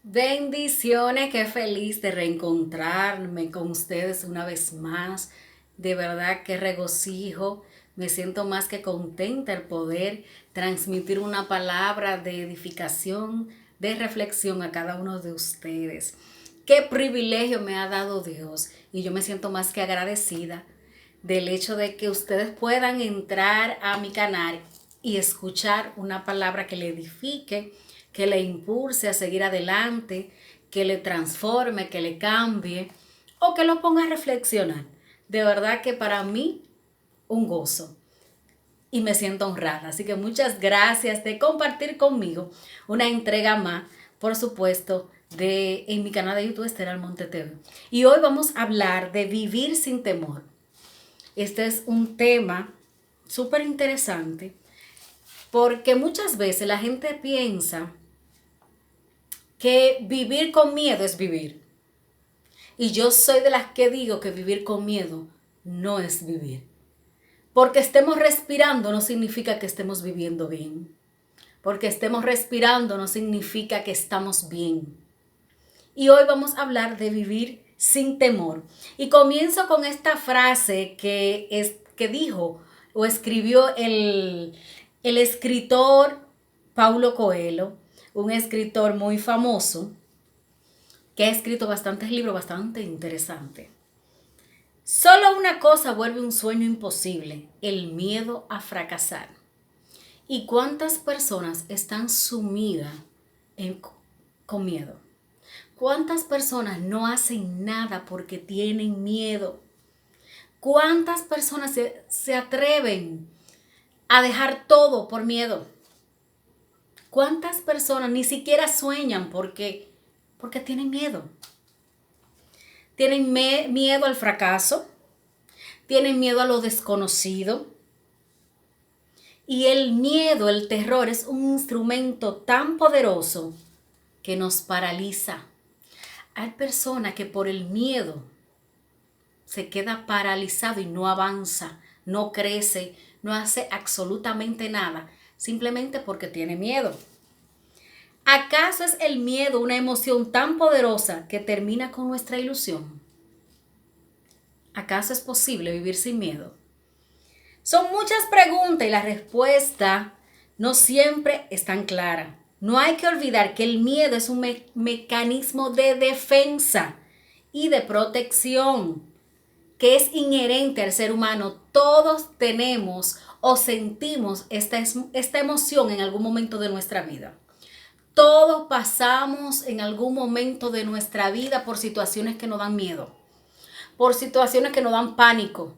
Bendiciones, qué feliz de reencontrarme con ustedes una vez más. De verdad que regocijo, me siento más que contenta el poder transmitir una palabra de edificación, de reflexión a cada uno de ustedes. Qué privilegio me ha dado Dios y yo me siento más que agradecida del hecho de que ustedes puedan entrar a mi canal y escuchar una palabra que le edifique, que le impulse a seguir adelante, que le transforme, que le cambie o que lo ponga a reflexionar. De verdad que para mí un gozo y me siento honrada. Así que muchas gracias de compartir conmigo una entrega más, por supuesto, en mi canal de YouTube Esther Almonte TV. Y hoy vamos a hablar de vivir sin temor. Este es un tema súper interesante porque muchas veces la gente piensa que vivir con miedo es vivir. Y yo soy de las que digo que vivir con miedo no es vivir. Porque estemos respirando no significa que estemos viviendo bien. Porque estemos respirando no significa que estamos bien. Y hoy vamos a hablar de vivir sin temor. Y comienzo con esta frase que dijo o escribió el escritor Paulo Coelho, un escritor muy famoso que ha escrito bastantes libros bastante interesantes. Solo una cosa vuelve un sueño imposible: el miedo a fracasar. ¿Y cuántas personas están sumidas con miedo? ¿Cuántas personas no hacen nada porque tienen miedo? ¿Cuántas personas se atreven a dejar todo por miedo? ¿Cuántas personas ni siquiera sueñan porque tienen miedo? Tienen miedo al fracaso, tienen miedo a lo desconocido. Y el miedo, el terror, es un instrumento tan poderoso que nos paraliza. Hay personas que por el miedo se queda paralizado y no avanza, no crece, no hace absolutamente nada, simplemente porque tiene miedo. ¿Acaso es el miedo una emoción tan poderosa que termina con nuestra ilusión? ¿Acaso es posible vivir sin miedo? Son muchas preguntas y la respuesta no siempre es tan clara. No hay que olvidar que el miedo es un mecanismo de defensa y de protección que es inherente al ser humano. Todos tenemos o sentimos esta emoción en algún momento de nuestra vida. Todos pasamos en algún momento de nuestra vida por situaciones que nos dan miedo, por situaciones que nos dan pánico,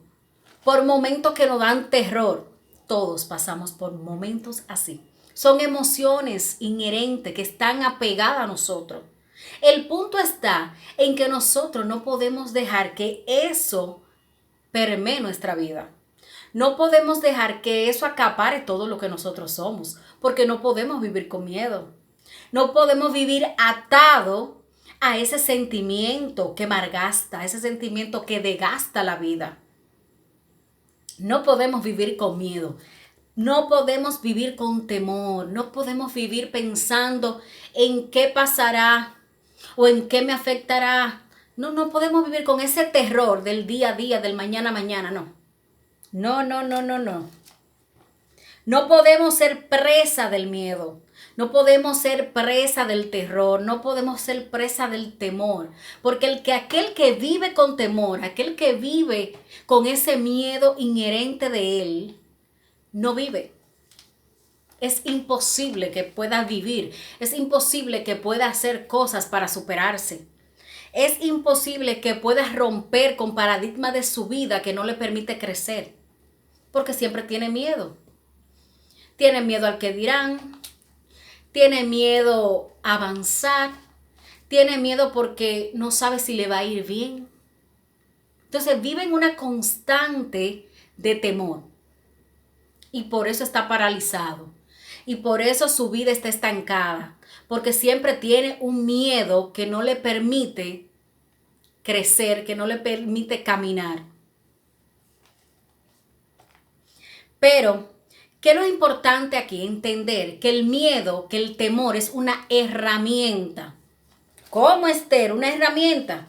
por momentos que nos dan terror. Todos pasamos por momentos así. Son emociones inherentes que están apegadas a nosotros. El punto está en que nosotros no podemos dejar que eso permee nuestra vida. No podemos dejar que eso acapare todo lo que nosotros somos, porque no podemos vivir con miedo. No podemos vivir atado a ese sentimiento que malgasta, a ese sentimiento que desgasta la vida. No podemos vivir con miedo. No podemos vivir con temor. No podemos vivir pensando en qué pasará o en qué me afectará. No podemos vivir con ese terror del día a día, del mañana a mañana. No. No. No podemos ser presa del miedo. No podemos ser presa del terror. No podemos ser presa del temor. Porque aquel que vive con temor, aquel que vive con ese miedo inherente de él, no vive. Es imposible que pueda vivir. Es imposible que pueda hacer cosas para superarse. Es imposible que pueda romper con paradigma de su vida que no le permite crecer. Porque siempre tiene miedo. Tiene miedo al que dirán. Tiene miedo a avanzar. Tiene miedo porque no sabe si le va a ir bien. Entonces vive en una constante de temor. Y por eso está paralizado. Y por eso su vida está estancada. Porque siempre tiene un miedo que no le permite crecer, que no le permite caminar. Pero, ¿qué es lo importante aquí? Entender que el miedo, que el temor es una herramienta. ¿Cómo, Esther? ¿Una herramienta?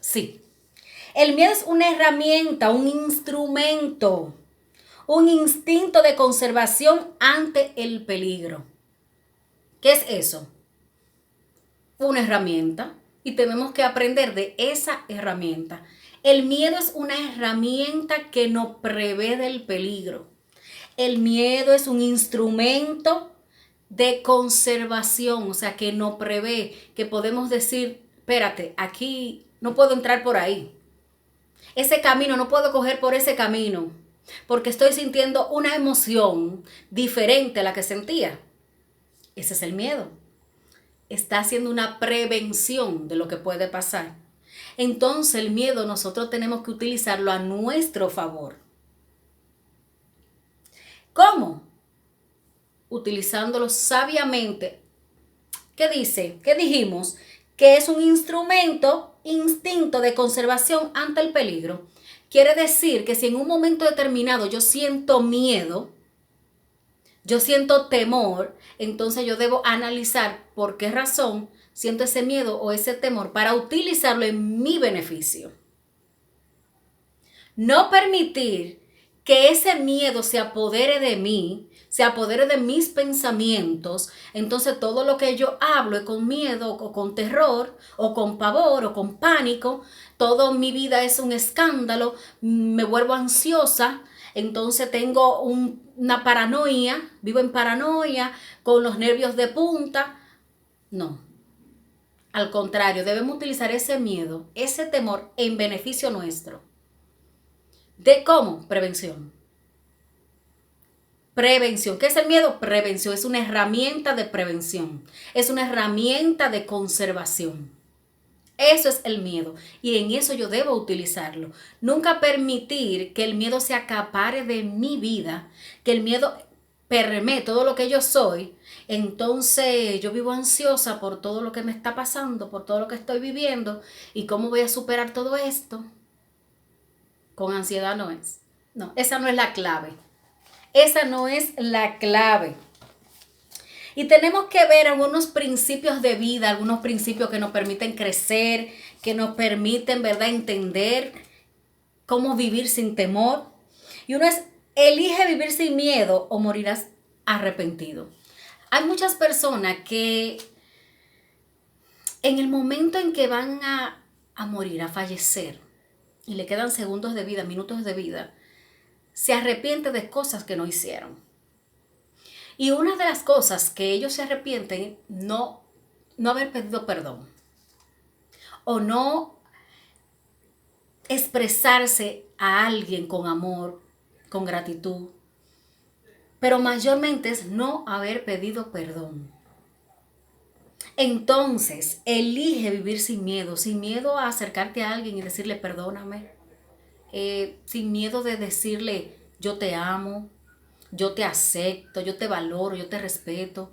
Sí. El miedo es una herramienta, un instrumento, un instinto de conservación ante el peligro. ¿Qué es eso? Una herramienta y tenemos que aprender de esa herramienta. El miedo es una herramienta que nos prevé del peligro. El miedo es un instrumento de conservación, o sea, que nos prevé, que podemos decir, espérate, aquí no puedo entrar por ahí. Ese camino no puedo coger por ese camino, porque estoy sintiendo una emoción diferente a la que sentía. Ese es el miedo. Está haciendo una prevención de lo que puede pasar. Entonces el miedo nosotros tenemos que utilizarlo a nuestro favor. ¿Cómo? Utilizándolo sabiamente. ¿Qué dice? ¿Qué dijimos? Que es un instrumento, instinto de conservación ante el peligro. Quiere decir que si en un momento determinado yo siento miedo, yo siento temor, entonces yo debo analizar por qué razón siento ese miedo o ese temor para utilizarlo en mi beneficio. No permitir que ese miedo se apodere de mí, se apodere de mis pensamientos. Entonces todo lo que yo hablo es con miedo o con terror o con pavor o con pánico. Toda mi vida es un escándalo, me vuelvo ansiosa. Entonces tengo una paranoia, vivo en paranoia, con los nervios de punta. No, al contrario, debemos utilizar ese miedo, ese temor en beneficio nuestro. ¿De cómo? Prevención. Prevención. ¿Qué es el miedo? Prevención. Es una herramienta de prevención. Es una herramienta de conservación. Eso es el miedo. Y en eso yo debo utilizarlo. Nunca permitir que el miedo se acapare de mi vida. Que el miedo permee todo lo que yo soy. Entonces yo vivo ansiosa por todo lo que me está pasando, por todo lo que estoy viviendo. ¿Y cómo voy a superar todo esto? Con ansiedad no es. No, esa no es la clave. Esa no es la clave. Y tenemos que ver algunos principios de vida, algunos principios que nos permiten crecer, que nos permiten, ¿verdad?, entender cómo vivir sin temor. Y uno es, elige vivir sin miedo o morirás arrepentido. Hay muchas personas que en el momento en que van a morir, a fallecer, y le quedan segundos de vida, minutos de vida, se arrepiente de cosas que no hicieron. Y una de las cosas que ellos se arrepienten, no haber pedido perdón. O no expresarse a alguien con amor, con gratitud. Pero mayormente es no haber pedido perdón. Entonces, elige vivir sin miedo a acercarte a alguien y decirle perdóname. Sin miedo de decirle yo te amo, yo te acepto, yo te valoro, yo te respeto.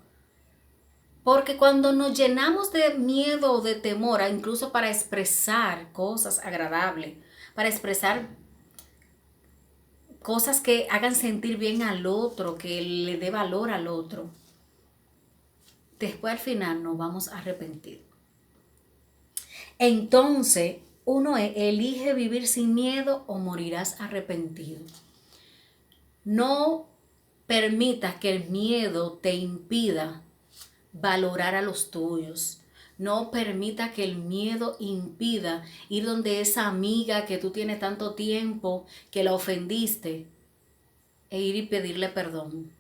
Porque cuando nos llenamos de miedo o de temor, incluso para expresar cosas agradables, para expresar cosas que hagan sentir bien al otro, que le dé valor al otro, después al final nos vamos a arrepentir. Entonces, uno elige vivir sin miedo o morirás arrepentido. No permitas que el miedo te impida valorar a los tuyos. No permita que el miedo impida ir donde esa amiga que tú tienes tanto tiempo, que la ofendiste, e ir y pedirle perdón.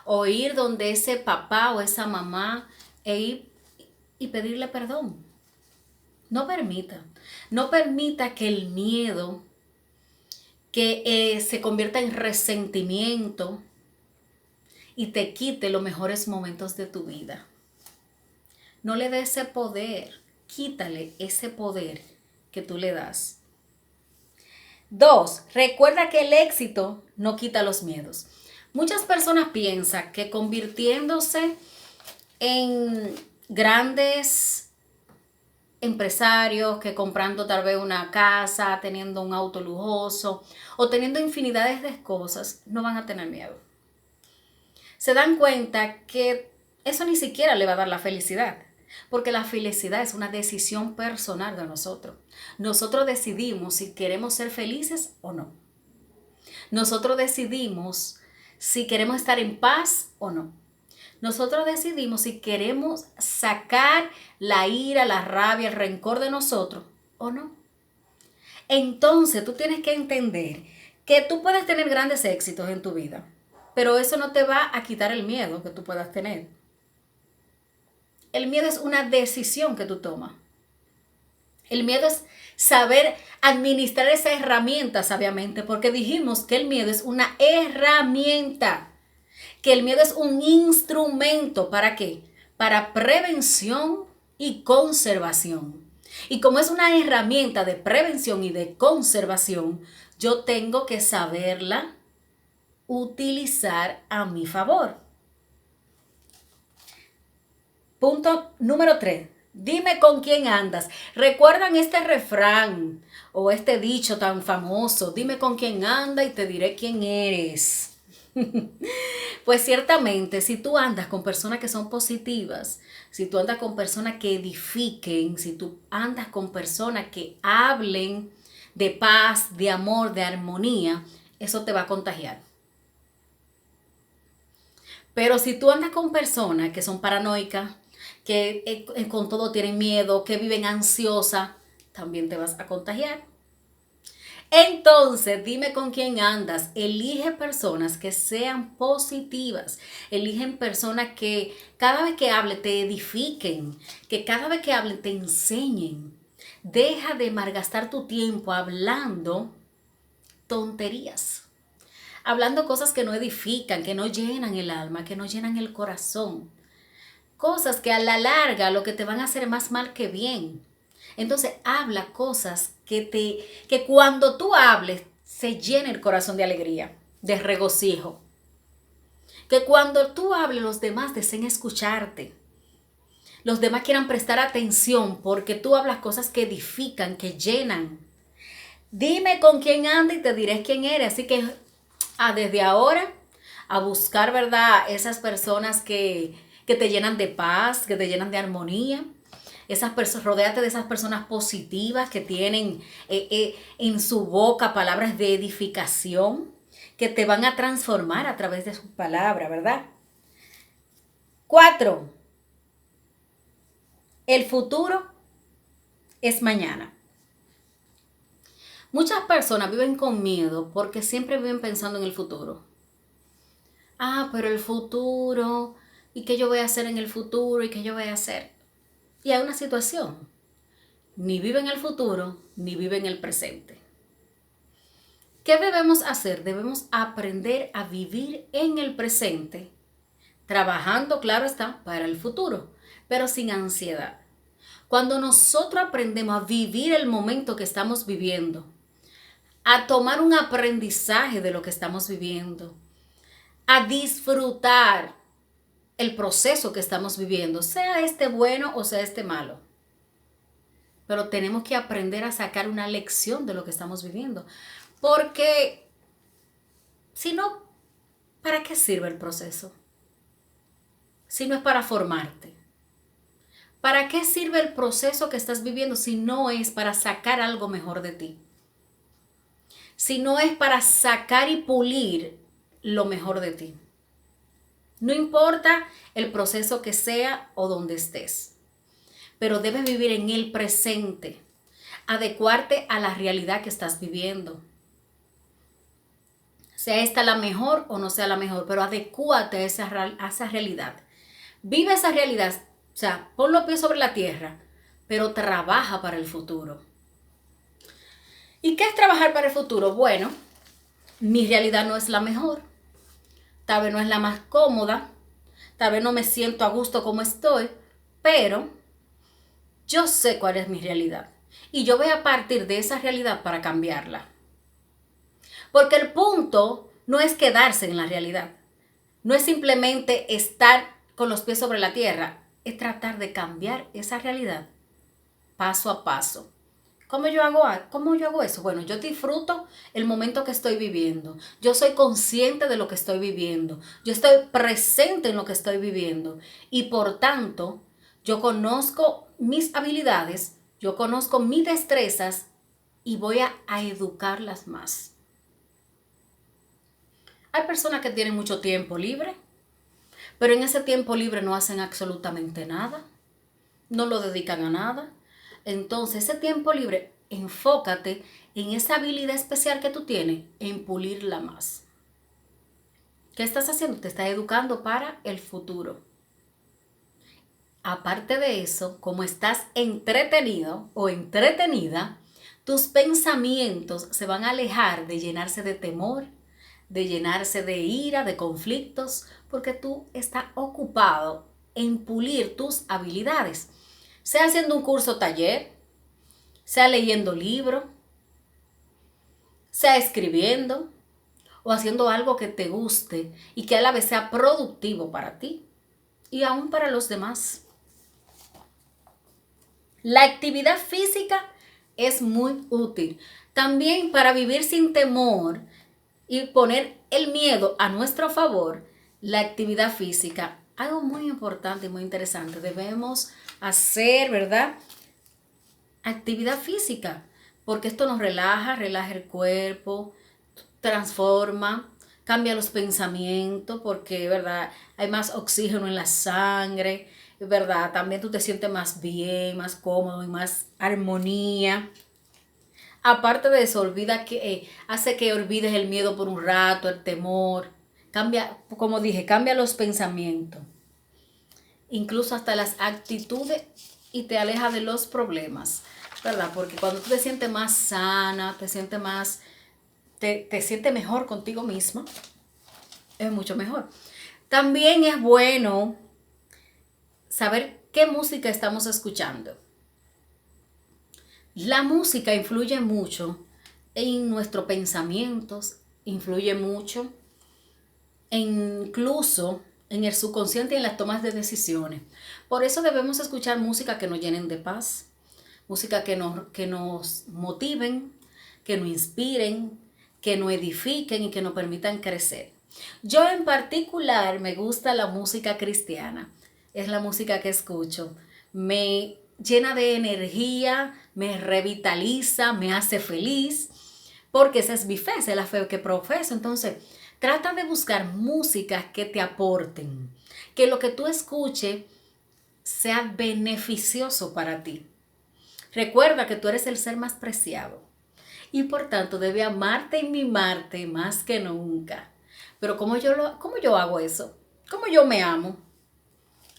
O ir donde ese papá o esa mamá e ir y pedirle perdón. No permita. No permita que el miedo que se convierta en resentimiento y te quite los mejores momentos de tu vida. No le des ese poder, quítale ese poder que tú le das. 2, recuerda que el éxito no quita los miedos. Muchas personas piensan que convirtiéndose en grandes empresarios, que comprando tal vez una casa, teniendo un auto lujoso o teniendo infinidades de cosas, no van a tener miedo. Se dan cuenta que eso ni siquiera le va a dar la felicidad. Porque la felicidad es una decisión personal de nosotros. Nosotros decidimos si queremos ser felices o no. Nosotros decidimos si queremos estar en paz o no. Nosotros decidimos si queremos sacar la ira, la rabia, el rencor de nosotros o no. Entonces tú tienes que entender que tú puedes tener grandes éxitos en tu vida, pero eso no te va a quitar el miedo que tú puedas tener. El miedo es una decisión que tú tomas. El miedo es saber administrar esa herramienta sabiamente, porque dijimos que el miedo es una herramienta, que el miedo es un instrumento. ¿Para qué? Para prevención y conservación. Y como es una herramienta de prevención y de conservación, yo tengo que saberla utilizar a mi favor. Punto número 3. Dime con quién andas. ¿Recuerdan este refrán o este dicho tan famoso? Dime con quién andas y te diré quién eres. Pues ciertamente, si tú andas con personas que son positivas, si tú andas con personas que edifiquen, si tú andas con personas que hablen de paz, de amor, de armonía, eso te va a contagiar. Pero si tú andas con personas que son paranoicas, que con todo tienen miedo, que viven ansiosas, también te vas a contagiar. Entonces, dime con quién andas. Elige personas que sean positivas. Eligen personas que cada vez que hablen te edifiquen, que cada vez que hablen te enseñen. Deja de malgastar tu tiempo hablando tonterías. Hablando cosas que no edifican, que no llenan el alma, que no llenan el corazón. Cosas que a la larga lo que te van a hacer más mal que bien. Entonces habla cosas que cuando tú hables se llene el corazón de alegría, de regocijo. Que cuando tú hables los demás deseen escucharte. Los demás quieran prestar atención porque tú hablas cosas que edifican, que llenan. Dime con quién andas y te diré quién eres. Así que desde ahora a buscar, ¿verdad? Esas personas que te llenan de paz, que te llenan de armonía. Rodéate de esas personas positivas que tienen en su boca palabras de edificación, que te van a transformar a través de sus palabras, ¿verdad? 4. El futuro es mañana. Muchas personas viven con miedo porque siempre viven pensando en el futuro. Pero el futuro, ¿y qué yo voy a hacer en el futuro? ¿Y qué yo voy a hacer? Y hay una situación. Ni vive en el futuro, ni vive en el presente. ¿Qué debemos hacer? Debemos aprender a vivir en el presente, trabajando, claro está, para el futuro, pero sin ansiedad. Cuando nosotros aprendemos a vivir el momento que estamos viviendo, a tomar un aprendizaje de lo que estamos viviendo, a disfrutar el proceso que estamos viviendo, sea este bueno o sea este malo. Pero tenemos que aprender a sacar una lección de lo que estamos viviendo. Porque si no, ¿para qué sirve el proceso? Si no es para formarte. ¿Para qué sirve el proceso que estás viviendo si no es para sacar algo mejor de ti? Si no es para sacar y pulir lo mejor de ti. No importa el proceso que sea o donde estés, pero debes vivir en el presente, adecuarte a la realidad que estás viviendo. Sea esta la mejor o no sea la mejor, pero adecúate a esa realidad. Vive esa realidad, o sea, pon los pies sobre la tierra, pero trabaja para el futuro. ¿Y qué es trabajar para el futuro? Bueno, mi realidad no es la mejor. Tal vez no es la más cómoda, tal vez no me siento a gusto como estoy, pero yo sé cuál es mi realidad y yo voy a partir de esa realidad para cambiarla. Porque el punto no es quedarse en la realidad, no es simplemente estar con los pies sobre la tierra, es tratar de cambiar esa realidad paso a paso. ¿Cómo yo hago eso? Bueno, yo disfruto el momento que estoy viviendo. Yo soy consciente de lo que estoy viviendo. Yo estoy presente en lo que estoy viviendo. Y por tanto, Yo conozco mis habilidades, yo conozco mis destrezas y voy a educarlas más. Hay personas que tienen mucho tiempo libre, pero en ese tiempo libre no hacen absolutamente nada, no lo dedican a nada. Entonces, ese tiempo libre, enfócate en esa habilidad especial que tú tienes, en pulirla más. ¿Qué estás haciendo? Te estás educando para el futuro. Aparte de eso, como estás entretenido o entretenida, tus pensamientos se van a alejar de llenarse de temor, de llenarse de ira, de conflictos, porque tú estás ocupado en pulir tus habilidades. Sea haciendo un curso taller, sea leyendo libros, sea escribiendo o haciendo algo que te guste y que a la vez sea productivo para ti y aún para los demás. La actividad física es muy útil. También para vivir sin temor y poner el miedo a nuestro favor, la actividad física, algo muy importante y muy interesante. Debemos hacer, ¿verdad? Actividad física, porque esto nos relaja, relaja el cuerpo, transforma, cambia los pensamientos, porque, ¿verdad? Hay más oxígeno en la sangre, ¿verdad? También tú te sientes más bien, más cómodo y más armonía. Aparte de eso, hace que olvides el miedo por un rato, el temor. Cambia, como dije, cambia los pensamientos, incluso hasta las actitudes y te aleja de los problemas, ¿verdad? Porque cuando tú te sientes más sana, te sientes mejor contigo misma, es mucho mejor. También es bueno saber qué música estamos escuchando. La música influye mucho en nuestros pensamientos, influye mucho incluso en el subconsciente y en las tomas de decisiones. Por eso debemos escuchar música que nos llenen de paz, música que nos motiven, que nos inspiren, que nos edifiquen y que nos permitan crecer. Yo en particular me gusta la música cristiana, es la música que escucho. Me llena de energía, me revitaliza, me hace feliz, porque esa es mi fe, esa es la fe que profeso. Entonces, trata de buscar músicas que te aporten, que lo que tú escuches sea beneficioso para ti. Recuerda que tú eres el ser más preciado y por tanto debe amarte y mimarte más que nunca. Pero ¿cómo yo hago eso? ¿Cómo yo me amo?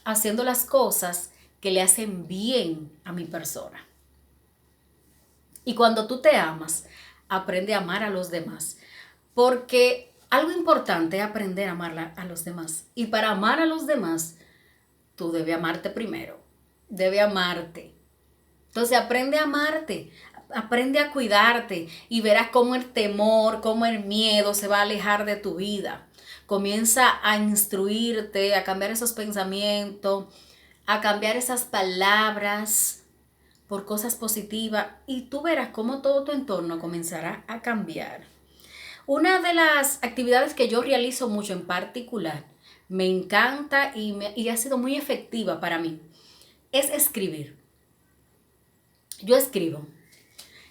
Haciendo las cosas que le hacen bien a mi persona. Y cuando tú te amas, aprende a amar a los demás. Porque algo importante es aprender a amar a los demás. Y para amar a los demás, tú debes amarte primero. Debes amarte. Entonces aprende a amarte, aprende a cuidarte y verás cómo el temor, cómo el miedo se va a alejar de tu vida. Comienza a instruirte, a cambiar esos pensamientos, a cambiar esas palabras por cosas positivas y tú verás cómo todo tu entorno comenzará a cambiar. Una de las actividades que yo realizo mucho en particular, me encanta y ha sido muy efectiva para mí, es escribir. Yo escribo.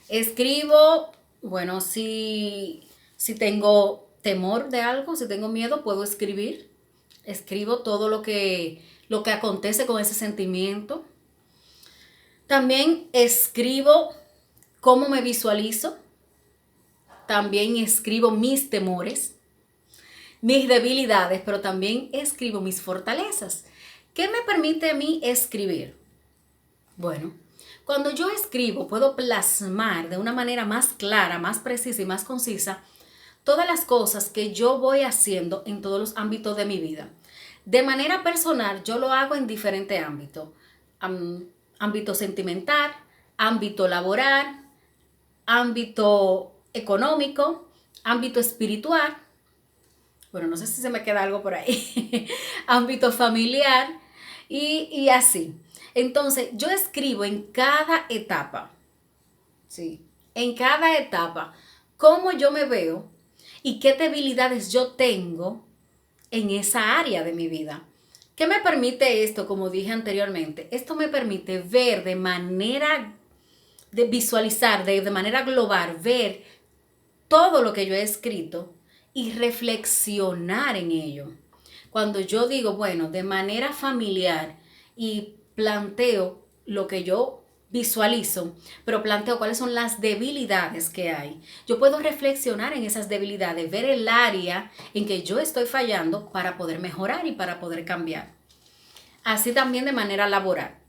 Escribo, bueno, si tengo temor de algo, si tengo miedo, puedo escribir. Escribo todo lo que acontece con ese sentimiento. También escribo cómo me visualizo. También escribo mis temores, mis debilidades, pero también escribo mis fortalezas. ¿Qué me permite a mí escribir? Bueno, cuando yo escribo puedo plasmar de una manera más clara, más precisa y más concisa todas las cosas que yo voy haciendo en todos los ámbitos de mi vida. De manera personal, yo lo hago en diferentes ámbitos. Ámbito sentimental, ámbito laboral, ámbito económico, ámbito espiritual. Bueno, no sé si se me queda algo por ahí. Ámbito familiar y así. Entonces, yo escribo en cada etapa, ¿sí? En cada etapa, cómo yo me veo y qué debilidades yo tengo en esa área de mi vida. ¿Qué me permite esto? Como dije anteriormente, esto me permite ver de manera, de visualizar, de manera global, ver todo lo que yo he escrito y reflexionar en ello. Cuando yo digo, bueno, de manera familiar y planteo lo que yo visualizo, pero planteo cuáles son las debilidades que hay. Yo puedo reflexionar en esas debilidades, ver el área en que yo estoy fallando para poder mejorar y para poder cambiar. Así también de manera laboral.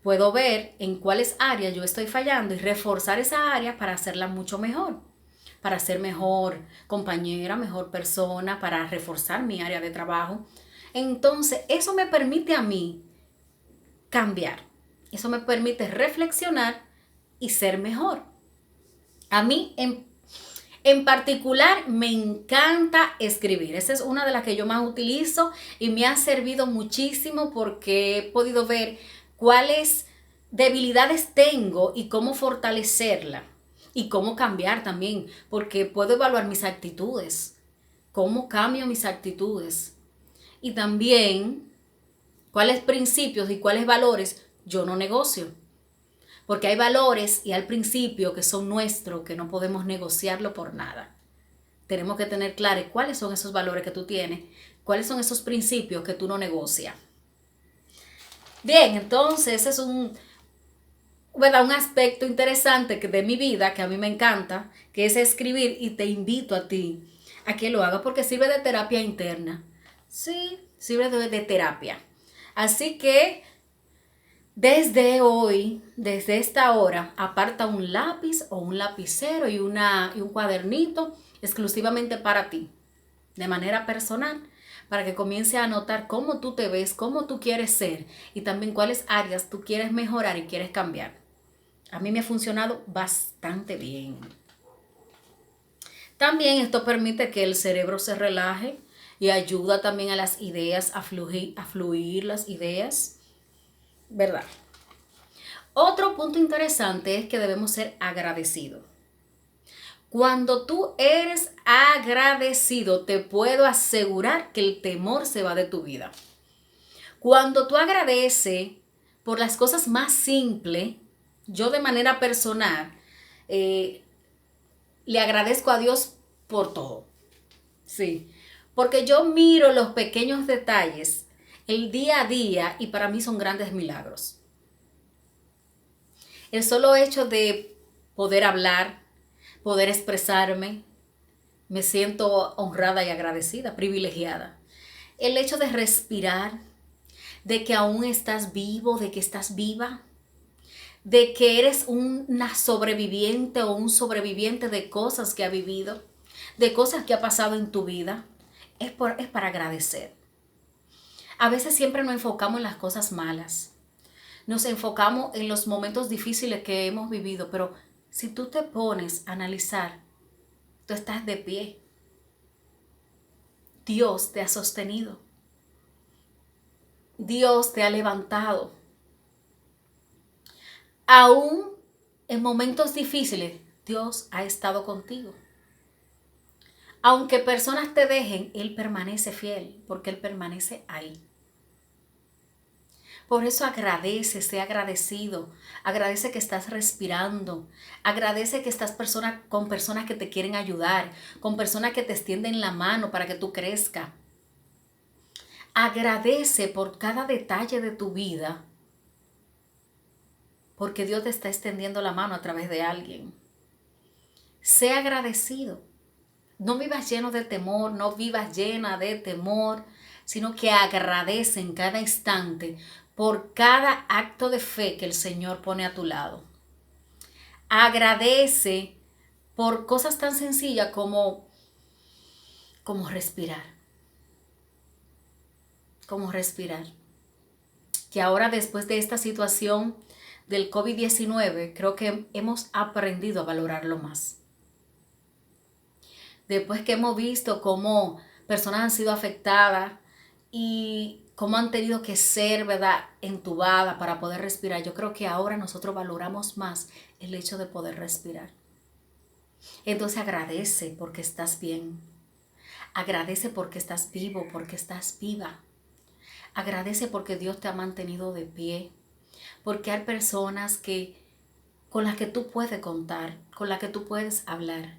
Puedo ver en cuáles áreas yo estoy fallando y reforzar esa área para hacerla mucho mejor, para ser mejor compañera, mejor persona, para reforzar mi área de trabajo. Entonces, eso me permite a mí cambiar. Eso me permite reflexionar y ser mejor. A mí en particular me encanta escribir. Esa es una de las que yo más utilizo y me ha servido muchísimo porque he podido ver cuáles debilidades tengo y cómo fortalecerla y cómo cambiar también, porque puedo evaluar mis actitudes, cómo cambio mis actitudes y también cuáles principios y cuáles valores yo no negocio. Porque hay valores y al principio que son nuestros, que no podemos negociarlo por nada. Tenemos que tener claro cuáles son esos valores que tú tienes, cuáles son esos principios que tú no negocias. Bien, entonces ese es un aspecto interesante de mi vida que a mí me encanta, que es escribir, y te invito a ti a que lo hagas porque sirve de terapia interna. Sí, sirve de terapia. Así que desde hoy, desde esta hora, aparta un lápiz o un lapicero y un cuadernito exclusivamente para ti, de manera personal, para que comience a anotar cómo tú te ves, cómo tú quieres ser y también cuáles áreas tú quieres mejorar y quieres cambiar. A mí me ha funcionado bastante bien. También esto permite que el cerebro se relaje y ayuda también a las ideas, a fluir las ideas, ¿verdad? Otro punto interesante es que debemos ser agradecidos. Cuando tú eres agradecido, te puedo asegurar que el temor se va de tu vida. Cuando tú agradeces por las cosas más simples, yo de manera personal le agradezco a Dios por todo. Sí, porque yo miro los pequeños detalles, el día a día, y para mí son grandes milagros. El solo hecho de poder hablar, poder expresarme, me siento honrada y agradecida, privilegiada. El hecho de respirar, de que aún estás vivo, de que estás viva, de que eres una sobreviviente o un sobreviviente de cosas que ha vivido, de cosas que ha pasado en tu vida, es para agradecer. A veces siempre nos enfocamos en las cosas malas. Nos enfocamos en los momentos difíciles que hemos vivido, pero si tú te pones a analizar, tú estás de pie. Dios te ha sostenido. Dios te ha levantado. Aún en momentos difíciles, Dios ha estado contigo. Aunque personas te dejen, Él permanece fiel, porque Él permanece ahí. Por eso agradece, sé agradecido, agradece que estás respirando, agradece que estás con personas que te quieren ayudar, con personas que te extienden la mano para que tú crezcas. Agradece por cada detalle de tu vida, porque Dios te está extendiendo la mano a través de alguien. Sé agradecido. No vivas lleno de temor, no vivas llena de temor, sino que agradece en cada instante por cada acto de fe que el Señor pone a tu lado. Agradece por cosas tan sencillas como respirar. Como respirar. Que ahora después de esta situación del COVID-19, creo que hemos aprendido a valorarlo más. Después que hemos visto cómo personas han sido afectadas y cómo han tenido que ser, ¿verdad?, entubadas para poder respirar, yo creo que ahora nosotros valoramos más el hecho de poder respirar. Entonces agradece porque estás bien. Agradece porque estás vivo, porque estás viva. Agradece porque Dios te ha mantenido de pie, porque hay personas con las que tú puedes contar, con las que tú puedes hablar.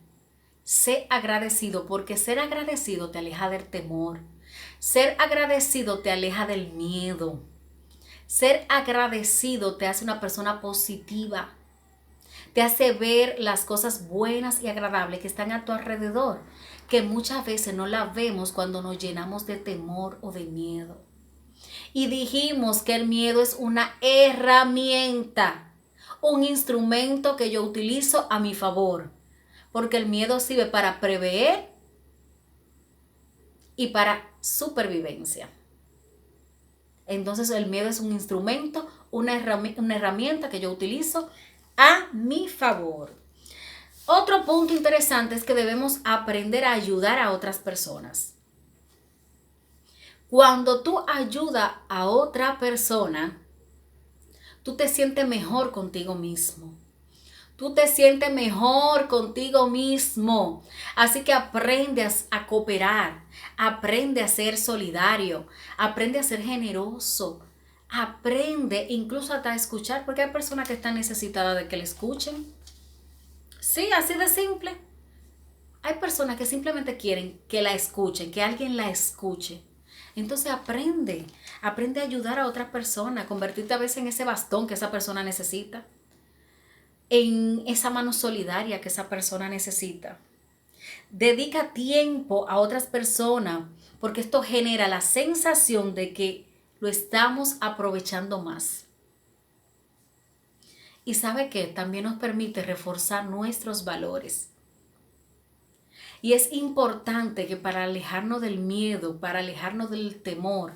Sé agradecido porque ser agradecido te aleja del temor. Ser agradecido te aleja del miedo. Ser agradecido te hace una persona positiva. Te hace ver las cosas buenas y agradables que están a tu alrededor, que muchas veces no las vemos cuando nos llenamos de temor o de miedo. Y dijimos que el miedo es una herramienta, un instrumento que yo utilizo a mi favor, porque el miedo sirve para prever y para supervivencia. Entonces el miedo es un instrumento, una herramienta que yo utilizo a mi favor. Otro punto interesante es que debemos aprender a ayudar a otras personas. Cuando tú ayudas a otra persona, tú te sientes mejor contigo mismo. Tú te sientes mejor contigo mismo. Así que aprende a cooperar, aprende a ser solidario, aprende a ser generoso, aprende incluso hasta a escuchar, porque hay personas que están necesitadas de que le escuchen. Sí, así de simple. Hay personas que simplemente quieren que la escuchen, que alguien la escuche. Entonces aprende a ayudar a otra persona, a convertirte a veces en ese bastón que esa persona necesita, en esa mano solidaria que esa persona necesita. Dedica tiempo a otras personas porque esto genera la sensación de que lo estamos aprovechando más. Y sabe que también nos permite reforzar nuestros valores. Y es importante que para alejarnos del miedo, para alejarnos del temor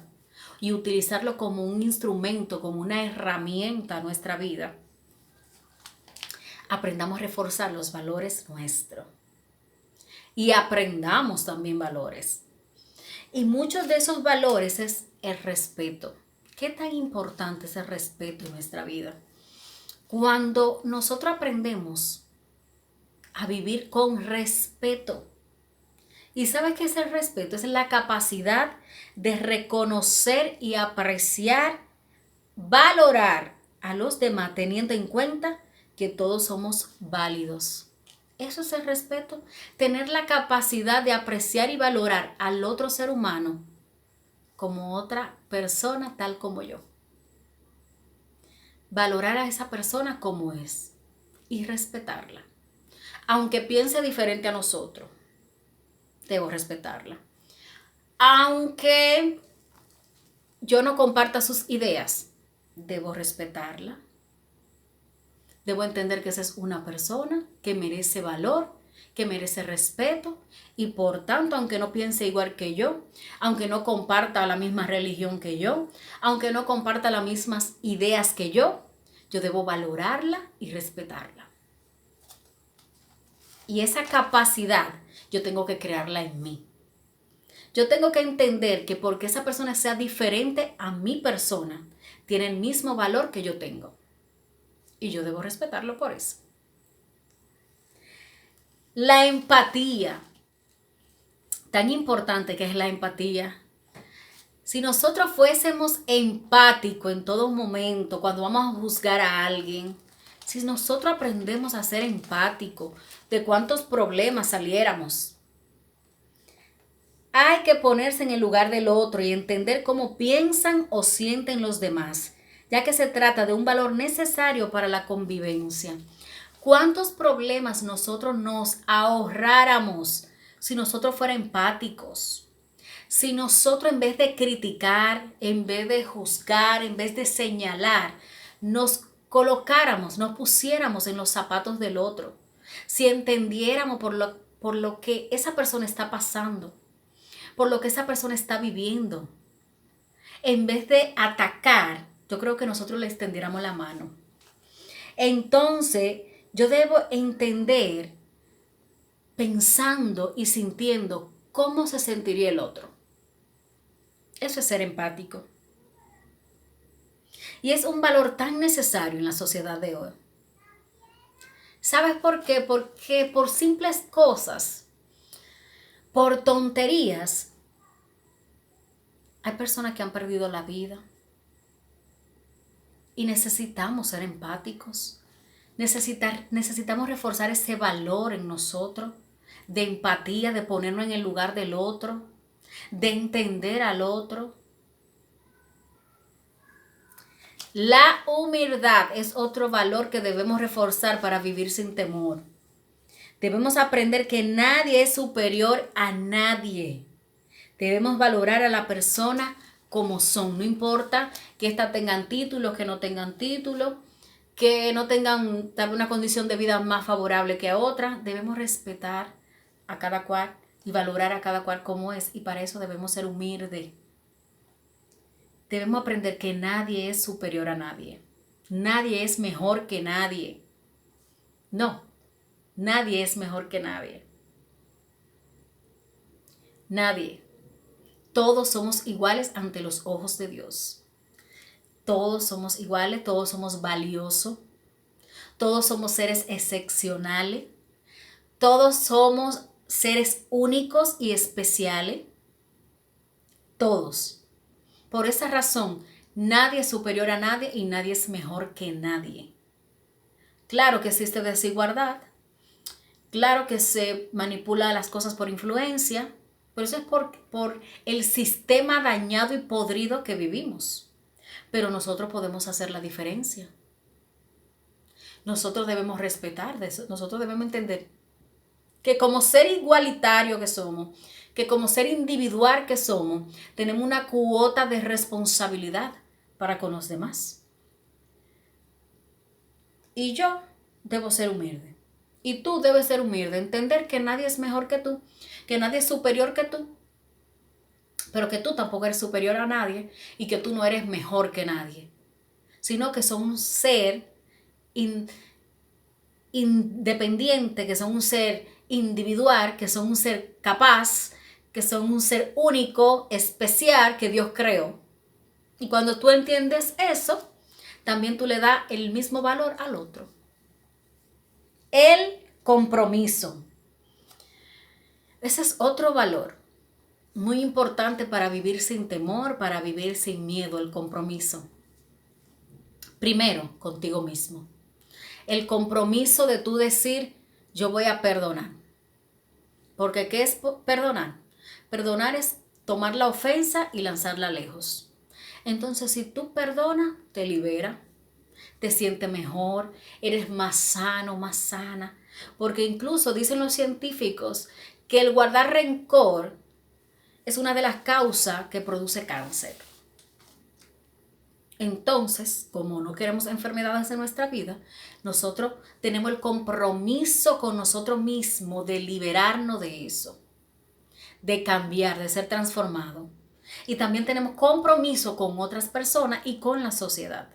y utilizarlo como un instrumento, como una herramienta a nuestra vida, aprendamos a reforzar los valores nuestros. Y aprendamos también valores. Y muchos de esos valores es el respeto. ¿Qué tan importante es el respeto en nuestra vida? Cuando nosotros aprendemos a vivir con respeto. ¿Y sabes qué es el respeto? Es la capacidad de reconocer y apreciar, valorar a los demás teniendo en cuenta que todos somos válidos. Eso es el respeto, tener la capacidad de apreciar y valorar al otro ser humano como otra persona tal como yo. Valorar a esa persona como es y respetarla. Aunque piense diferente a nosotros, debo respetarla. Aunque yo no comparta sus ideas, debo respetarla. Debo entender que esa es una persona que merece valor, que merece respeto y por tanto, aunque no piense igual que yo, aunque no comparta la misma religión que yo, aunque no comparta las mismas ideas que yo debo valorarla y respetarla. Y esa capacidad yo tengo que crearla en mí. Yo tengo que entender que porque esa persona sea diferente a mi persona, tiene el mismo valor que yo tengo. Y yo debo respetarlo por eso. La empatía. Tan importante que es la empatía. Si nosotros fuésemos empáticos en todo momento, cuando vamos a juzgar a alguien, si nosotros aprendemos a ser empáticos, ¿de cuántos problemas saliéramos? Hay que ponerse en el lugar del otro y entender cómo piensan o sienten los demás, ya que se trata de un valor necesario para la convivencia. ¿Cuántos problemas nosotros nos ahorráramos si nosotros fuéramos empáticos? Si nosotros en vez de criticar, en vez de juzgar, en vez de señalar, nos colocáramos, nos pusiéramos en los zapatos del otro. Si entendiéramos por lo que esa persona está pasando, por lo que esa persona está viviendo. En vez de atacar, yo creo que nosotros le extendiéramos la mano. Entonces, yo debo entender, pensando y sintiendo cómo se sentiría el otro. Eso es ser empático. Y es un valor tan necesario en la sociedad de hoy. ¿Sabes por qué? Porque por simples cosas, por tonterías, Hay personas que han perdido la vida y necesitamos ser empáticos. Necesitamos reforzar ese valor en nosotros de empatía, de ponernos en el lugar del otro, de entender al otro. La humildad es otro valor que debemos reforzar para vivir sin temor. Debemos aprender que nadie es superior a nadie. Debemos valorar a la persona como son. No importa que éstas tengan títulos, que no tengan títulos, que no tengan una condición de vida más favorable que a otra. Debemos respetar a cada cual y valorar a cada cual como es. Y para eso debemos ser humildes. Debemos aprender que nadie es superior a nadie. Nadie es mejor que nadie. No, nadie es mejor que nadie. Nadie. Todos somos iguales ante los ojos de Dios. Todos somos iguales, todos somos valiosos. Todos somos seres excepcionales. Todos somos seres únicos y especiales. Todos. Por esa razón, nadie es superior a nadie y nadie es mejor que nadie. Claro que existe desigualdad. Claro que se manipula las cosas por influencia. Pero eso es por el sistema dañado y podrido que vivimos. Pero nosotros podemos hacer la diferencia. Nosotros debemos respetar de eso. Nosotros debemos entender que como ser igualitario que somos, que como ser individual que somos, tenemos una cuota de responsabilidad para con los demás. Y yo debo ser humilde. Y tú debes ser humilde, entender que nadie es mejor que tú, que nadie es superior que tú, pero que tú tampoco eres superior a nadie y que tú no eres mejor que nadie, sino que son un ser independiente, que son un ser individual, que son un ser capaz, que son un ser único, especial, que Dios creó. Y cuando tú entiendes eso, también tú le das el mismo valor al otro. El compromiso. Ese es otro valor muy importante para vivir sin temor, para vivir sin miedo, el compromiso. Primero, contigo mismo. El compromiso de tú decir, yo voy a perdonar. Porque ¿qué es perdonar? Perdonar es tomar la ofensa y lanzarla lejos. Entonces, si tú perdonas, te libera, te sientes mejor, eres más sano, más sana. Porque incluso dicen los científicos que el guardar rencor es una de las causas que produce cáncer. Entonces, como no queremos enfermedades en nuestra vida, nosotros tenemos el compromiso con nosotros mismos de liberarnos de eso, de cambiar, de ser transformado. Y también tenemos compromiso con otras personas y con la sociedad.